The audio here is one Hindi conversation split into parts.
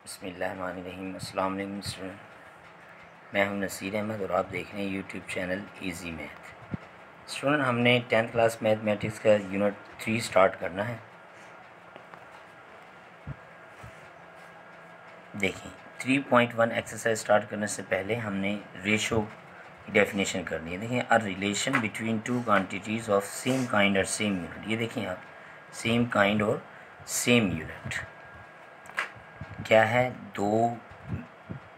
बिस्मिल्लाहिर्रहमानिर्रहीम। अस्सलाम वालेकुम स्टूडेंट, मैं हूं नसीर अहमद और आप देख रहे हैं YouTube channel easy math. Student, हमने 10th क्लास मैथमेटिक्स का यूनिट 3 स्टार्ट करना है। देखें, 3.1 एक्सरसाइज स्टार्ट करने से पहले हमने रेशो की डेफिनेशन करनी है। देखें, a relation between two quantities of same kind और सेम यूनिट। ये देखें आप, सेम काइंड और सेम यूनिट क्या है? दो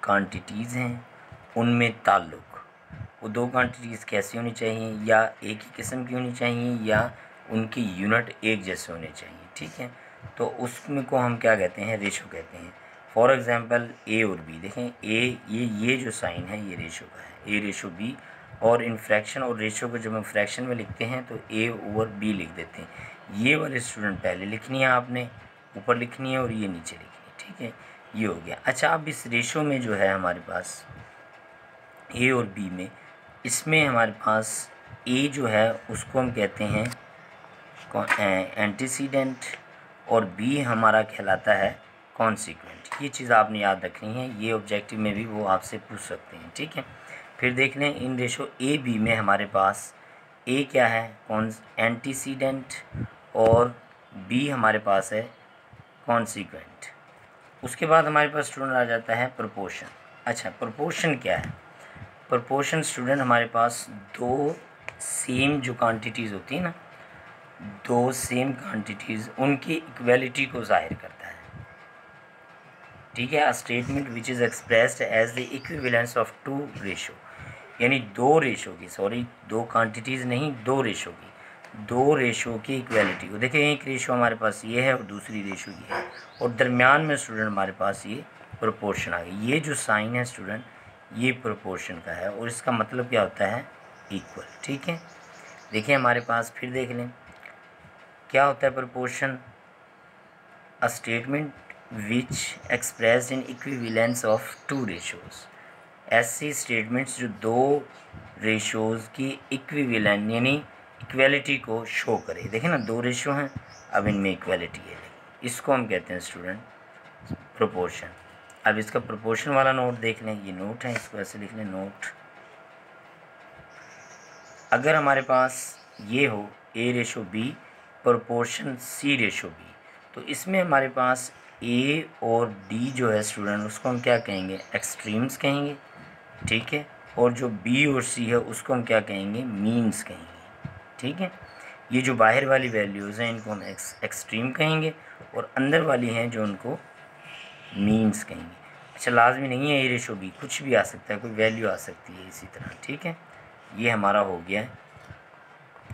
क्वांटिटीज़ हैं, उनमें ताल्लुक़। वो दो क्वांटिटीज़ कैसी होनी चाहिए? या एक ही किस्म की होनी चाहिए या उनकी यूनिट एक जैसे होने चाहिए। ठीक है, तो उसमें को हम क्या कहते हैं? रेशो कहते हैं। फॉर एग्ज़ाम्पल ए और बी। देखें, ये जो साइन है ये रेशो का है, ए रेशो बी। और इन फ्रैक्शन और रेशो को जब हम फ्रैक्शन में लिखते हैं तो ए ओवर बी लिख देते हैं। ये वाले स्टूडेंट पहले लिखनी है, आपने ऊपर लिखनी है और ये नीचे लिखनी है। ठीक है, ये हो गया। अच्छा, अब इस रेशो में जो है हमारे पास ए और बी में, इसमें हमारे पास ए जो है उसको हम कहते हैं एंटीसीडेंट और बी हमारा कहलाता है कॉन्सिक्वेंट। ये चीज़ आपने याद रखनी है, ये ऑब्जेक्टिव में भी वो आपसे पूछ सकते हैं। ठीक है, फिर देख लें इन रेशो ए बी में हमारे पास ए क्या है? एंटीसीडेंट और बी हमारे पास है कॉन्सिक्वेंट। उसके बाद हमारे पास स्टूडेंट आ जाता है प्रोपोर्शन। अच्छा, प्रोपोर्शन क्या है? प्रोपोर्शन स्टूडेंट हमारे पास दो सेम जो क्वांटिटीज़ होती है ना, दो सेम क्वांटिटीज़, उनकी इक्वलिटी को ज़ाहिर करता है। ठीक है, a statement which is expressed as the equivalence of two ratio, यानी दो रेशो की, सॉरी दो क्वांटिटीज़ नहीं, दो रेशो की, दो रेशो की इक्वलिटी को। देखिए, एक रेशो हमारे पास ये है और दूसरी रेशो ये है, और दरमियान में स्टूडेंट हमारे पास ये प्रोपोर्शन आ गई। ये जो साइन है स्टूडेंट, ये प्रोपोर्शन का है और इसका मतलब क्या होता है? इक्वल। ठीक है, देखिए हमारे पास, फिर देख लें क्या होता है proportion. A statement which expressed in equivalence of two ratios. ऐसी स्टेटमेंट्स जो दो रेशोज़ की इक्विवेलेंट यानी इक्वलिटी को शो करे। देखें ना, दो रेशो हैं, अब इनमें इक्वलिटी है, इसको हम कहते हैं स्टूडेंट प्रोपोर्शन। अब इसका प्रोपोर्शन वाला नोट देख लें, ये नोट है, इसको ऐसे लिख लें, नोट। अगर हमारे पास ये हो ए रेशो बी प्रोपोर्शन सी रेशो बी, तो इसमें हमारे पास ए और डी जो है स्टूडेंट, उसको हम क्या कहेंगे? एक्सट्रीम्स कहेंगे। ठीक है, और जो बी और सी है उसको हम क्या कहेंगे? मीन्स कहेंगे। ठीक है, ये जो बाहर वाली वैल्यूज़ हैं इनको हम एक्सट्रीम कहेंगे और अंदर वाली हैं जो उनको मीन्स कहेंगे। अच्छा, लाजमी नहीं है ए रेशो बी, कुछ भी आ सकता है, कोई वैल्यू आ सकती है इसी तरह। ठीक है, ये हमारा हो गया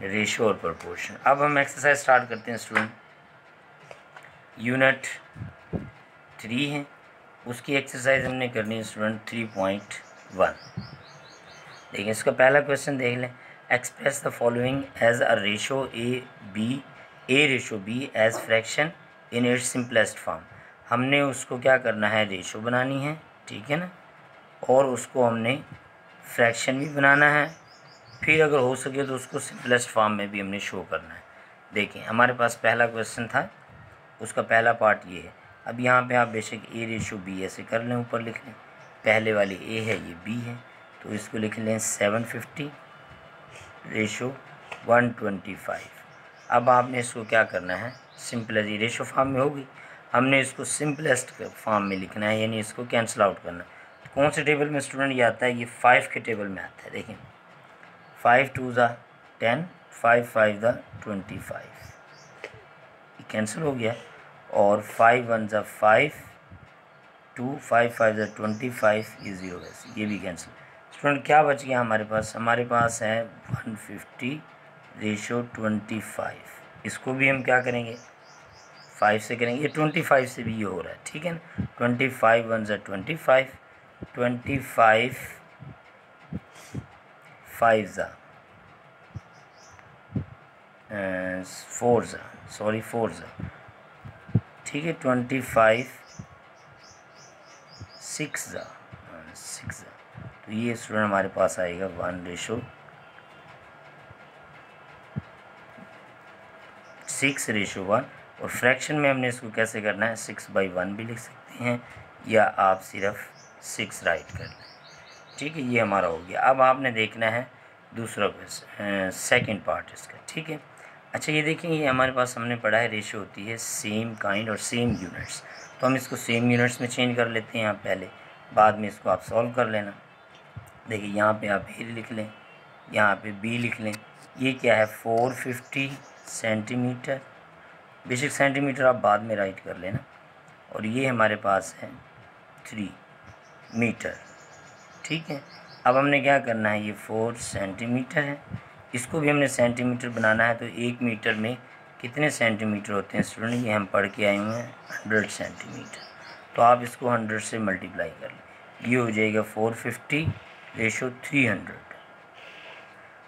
रेशो और प्रोपोर्शन। अब हम एक्सरसाइज स्टार्ट करते हैं स्टूडेंट। यूनिट 3 है, उसकी एक्सरसाइज हमने करनी है स्टूडेंट 3.1। देखिए, इसका पहला क्वेश्चन देख लें। Express the following as a ratio A ratio B as fraction in its simplest form. हमने उसको क्या करना है? रेशो बनानी है। ठीक है ना, और उसको हमने फ्रैक्शन भी बनाना है, फिर अगर हो सके तो उसको सिंपलेस्ट फॉर्म में भी हमने शो करना है। देखिए, हमारे पास पहला क्वेश्चन था, उसका पहला पार्ट ये है। अब यहाँ पे आप बेशक ए रेशो बी ऐसे कर लें, ऊपर लिख लें, पहले वाली ए है, ये बी है, तो इसको लिख लें 750 रेशो 125। अब आपने इसको क्या करना है? सिंपल, ये रेशो फॉर्म में होगी, हमने इसको सिंपलेस्ट फॉर्म में लिखना है, यानी इसको कैंसिल आउट करना है। तो कौन से टेबल में स्टूडेंट ये आता है? ये 5 के टेबल में आता है। देखें, 5 2 ज़ा 10, 5 5 ज़ा 25, ये कैंसिल हो गया, और 5 1 ज़ा 5, 2 5 5 ज़ा 25, ये 0 है, ये भी कैंसिल। स्टूडेंट क्या बच गया हमारे पास? हमारे पास है 150 रेशो 25। इसको भी हम क्या करेंगे? 5 से करेंगे, ये 25 से भी ये हो रहा है। ठीक है ना, 25 1 ज़ा 25, 25 5 ज़ा 4 ज़ा, सॉरी 4 ज़ा, ठीक है, 25 6 ज़ा, 6 ज़ा, तो ये स्टूडेंट हमारे पास आएगा 1 रेशो 6 रेशो 1। और फ्रैक्शन में हमने इसको कैसे करना है? 6/1 भी लिख सकते हैं या आप सिर्फ 6 राइट कर लें। ठीक है, ये हमारा हो गया। अब आपने देखना है दूसरा क्वेश्चन, सेकेंड पार्ट इसका। ठीक है, अच्छा ये देखिए, ये हमारे पास हमने पढ़ा है रेशियो होती है सेम काइंड और सेम यूनिट्स, तो हम इसको सेम यूनिट्स में चेंज कर लेते हैं यहाँ पहले, बाद में इसको आप सॉल्व कर लेना। देखिए यहाँ पे आप ए लिख लें, यहाँ पे बी लिख लें। ये क्या है 450 सेंटीमीटर, बेसिक सेंटीमीटर आप बाद में राइट कर लेना। और ये हमारे पास है 3 मीटर। ठीक है, अब हमने क्या करना है, ये 4 सेंटीमीटर है, इसको भी हमने सेंटीमीटर बनाना है। तो 1 मीटर में कितने सेंटीमीटर होते हैं स्टूडेंट, ये हम पढ़ के आए हुए हैं 100 सेंटीमीटर। तो आप इसको 100 से मल्टीप्लाई कर लें, ये हो जाएगा 450 रेशो 300।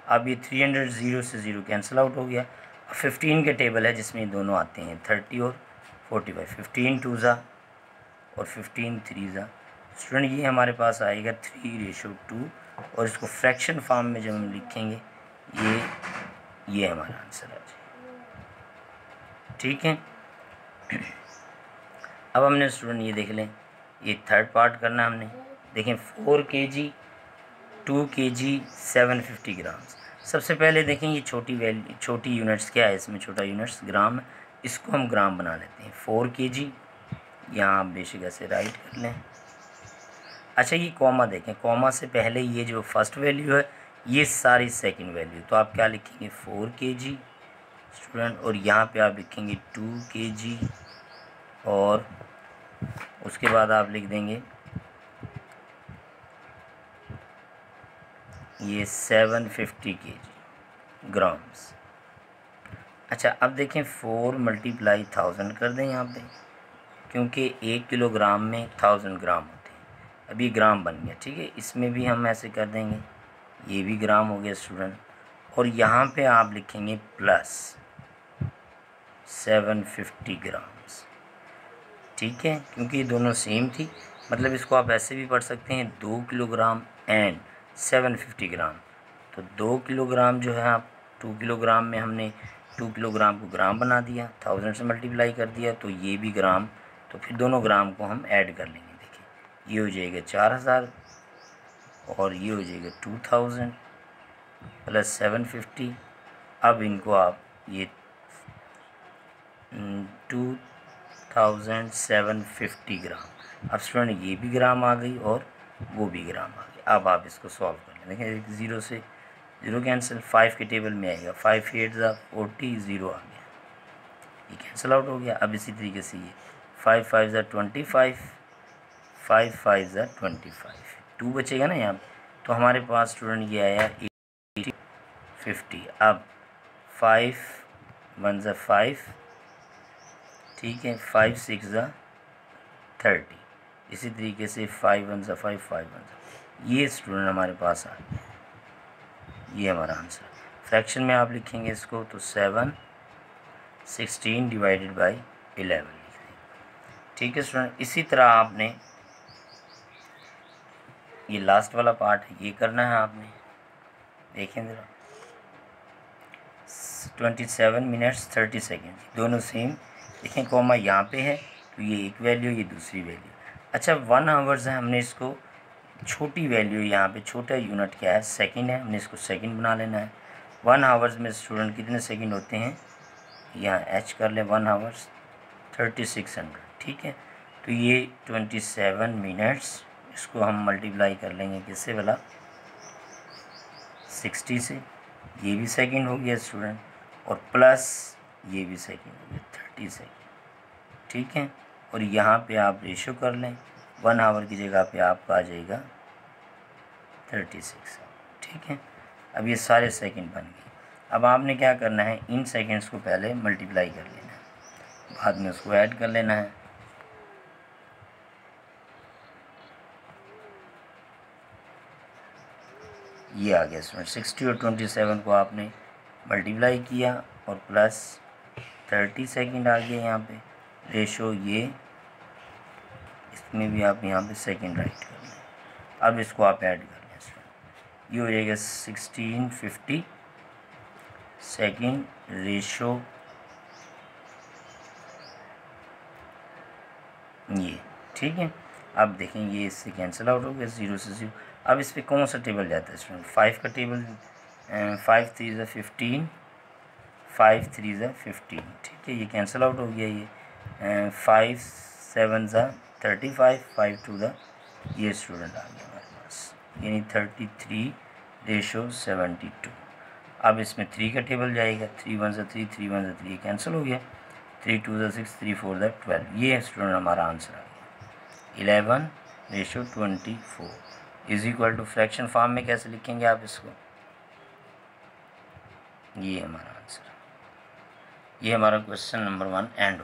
अब ये 300 0 से 0 कैंसिल आउट हो गया। 15 के टेबल है जिसमें ये दोनों आते हैं 30 और 45, 15 2 ज़ा और 15 3 ज़ा। स्टूडेंट ये हमारे पास आएगा 3:2 और इसको फ्रैक्शन फॉर्म में जब हम लिखेंगे ये हमारा आंसर आ जाएगा। ठीक है, अब हमने स्टूडेंट ये देख लें, ये थर्ड पार्ट करना हमने। देखें 4 kg 2 kg 750 ग्राम्स। सबसे पहले देखें ये छोटी यूनिट्स क्या है, इसमें छोटा यूनिट्स ग्राम है, इसको हम ग्राम बना लेते हैं। 4 kg यहाँ आप बेशक ऐसे राइट कर लें। अच्छा ये कॉमा देखें, कॉमा से पहले ये जो फर्स्ट वैल्यू है ये सारी सेकंड वैल्यू, तो आप क्या लिखेंगे 4 kg स्टूडेंट, और यहाँ पे आप लिखेंगे 2 kg और उसके बाद आप लिख देंगे ये 750 kg ग्राम्स। अच्छा अब देखें 4 मल्टीप्लाई 1000 कर दें यहाँ पे, क्योंकि 1 किलोग्राम में 1000 ग्राम होते हैं। अभी ग्राम बन गया। ठीक है, इसमें भी हम ऐसे कर देंगे, ये भी ग्राम हो गया स्टूडेंट, और यहाँ पे आप लिखेंगे प्लस 750 ग्राम्स। ठीक है, क्योंकि ये दोनों सेम थी, मतलब इसको आप ऐसे भी पढ़ सकते हैं 2 किलोग्राम एंड 750 ग्राम। तो 2 किलोग्राम जो है आप 2 किलोग्राम में हमने 2 किलोग्राम को ग्राम बना दिया, 1000 से मल्टीप्लाई कर दिया, तो ये भी ग्राम, तो फिर दोनों ग्राम को हम ऐड कर लेंगे। देखिए ये हो जाएगा 4000 और ये हो जाएगा 2000 प्लस 750। अब इनको आप ये 2750 ग्राम, अब स्टूडेंट ये भी ग्राम आ गई और वो भी ग्राम आ गई। अब आप इसको सॉल्व कर लें। देखिए 0 से 0 कैंसिल, 5 के टेबल में आएगा, 5 8 40 0 आ गया, ये कैंसिल आउट हो गया। अब इसी तरीके से ये 5 5 25, 5 5 25, 2 बचेगा ना यहाँ, तो हमारे पास स्टूडेंट ये आया 50। अब 5 1 5, ठीक है, 5 6 30, इसी तरीके से 5 1 5 5 1, ये स्टूडेंट हमारे पास आ गया, ये हमारा आंसर। फ्रैक्शन में आप लिखेंगे इसको तो 7 16 डिवाइडेड बाई 11 लिख दें। ठीक है स्टूडेंट, इसी तरह आपने ये लास्ट वाला पार्ट है ये करना है आपने। देखें ज़रा 27 मिनट्स 30 सेकेंड, दोनों सेम। देखें कॉमा यहाँ पे है तो ये एक वैल्यू, ये दूसरी वैल्यू। अच्छा 1 आवर्स है, हमने इसको छोटी वैल्यू, यहाँ पे छोटा यूनिट क्या है सेकंड है, हमने इसको सेकंड बना लेना है। 1 आवर्स में स्टूडेंट कितने सेकंड होते हैं, यहाँ एच कर लें, 1 आवर्स 3600। ठीक है, तो ये 27 मिनट्स, इसको हम मल्टीप्लाई कर लेंगे किससे वाला 60 से, ये भी सेकंड हो गया स्टूडेंट, और प्लस ये भी सेकंड हो गया 30 सेकंड। ठीक है, और यहाँ पे आप रेशो कर लें, 1 आवर की जगह पे आपका आ जाएगा 36। ठीक है, अब ये सारे सेकंड बन गए। अब आपने क्या करना है, इन सेकंड्स को पहले मल्टीप्लाई कर लेना है, बाद में उसको ऐड कर लेना है। ये आ गया स्टूडेंट 60 और 27 को आपने मल्टीप्लाई किया और प्लस 30 सेकंड आ गया यहाँ पे रेशो, ये इसमें भी आप यहाँ पे सेकंड राइट कर लें। अब इसको आप ऐड कर लें स्टूडेंट, ये हो जाएगा 1650 सेकंड रेशो ये। ठीक है, अब देखें ये इससे कैंसिल आउट हो गया, 0 से 0। अब इस पर कौन सा टेबल जाता है स्टूडेंट? 5 का टेबल, 5 3 ज़ा 15, 5 3 ज़ा 15, ठीक है, ये कैंसिल आउट हो गया। ये 5 7 ज़ा 35, 5 2 ज़ा, ये स्टूडेंट आ गया हमारे पास, यानी 33/72। अब इसमें 3 का टेबल जाएगा, 3 1 ज़ा 3, 3 1 ज़ा 3, कैंसिल हो गया, 3 2 ज़ा 6, 3 4 ज़ा 12। ये स्टूडेंट हमारा आंसर आ गया। 11/24 is equal to, fraction form में कैसे लिखेंगे आप इसको? ये हमारा आंसर, ये हमारा क्वेश्चन नंबर 1 एंड